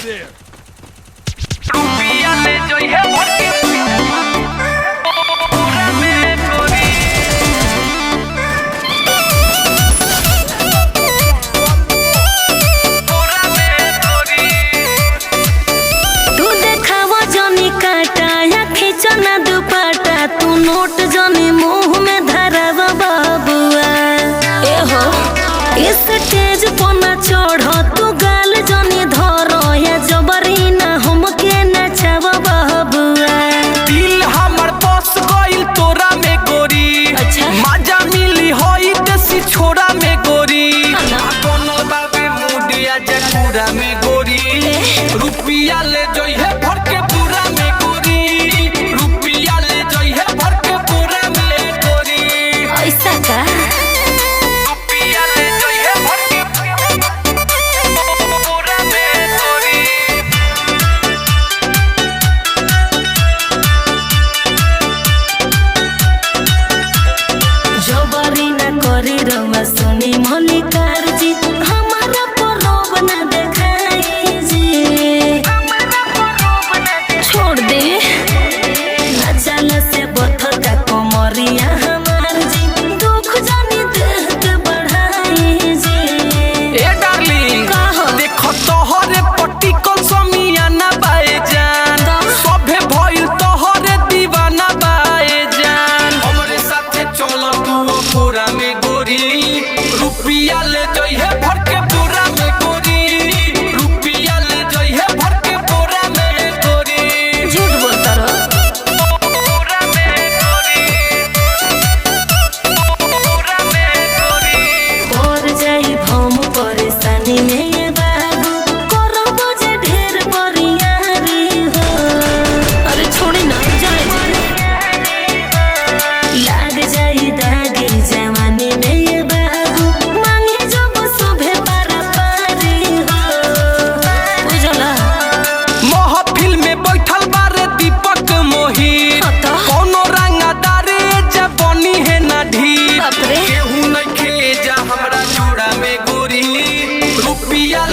there. तू note जनी मुंह में धरवा बाबुआ ए हो इस स्टेज पर ना चढ़ तू गाल जनी धरो या जबरी ना हमके नचावा बाबुआ दिल हमर बस गइल तोरा में गोरी। अच्छा मजा मिली होई देसी छोरा में गोरी। कोनो बाबे मुडिया जकूरा में गोरी। रुपिया ले जइहे भर के पूरा में गोरी। रुपिया ले जइहे भर के पूरा में गोरी। ऐसा का रुपिया ले जइहे भर के पूरा में गोरी। जबरी ना करी रवा सुनी मलिकार जी हमारा परोब ना देखाई जी छोड़ दे ना चल से बथता कमरिया हमार जी दुख जानी देह के बढ़ाई जी ए डार्लिंग का हो? देखो तोहरे पट्टी कल समियाना बाए जान। सभे भइल तोहरे दीवाना बाए जान। हमरे साथे चल तू पूरा में गोरी। रुपिया ले जइहे भर के पूरा में गोरी। रुपिया ले जइहे भर के पूरा में गोरी। झूठ बोलता रहो पूरा में गोरी। पूरा में गोरी। और जाई भम परेशानी में ये बाबू करब जे ढेर बरियारी हो अरे छोड़ी ना जाए लाग जाई दागी जवानी में ये बाबू मांगे जब सुबह पारा पारी हो बुझला महफिल में बैठल बारे दीपक मोहित। हता। कोनो रंगदारे जब बनी है ना ढीठ। बाप रे। केहू नइखे जा हमरा जोड़ा में गोरी। रुपिया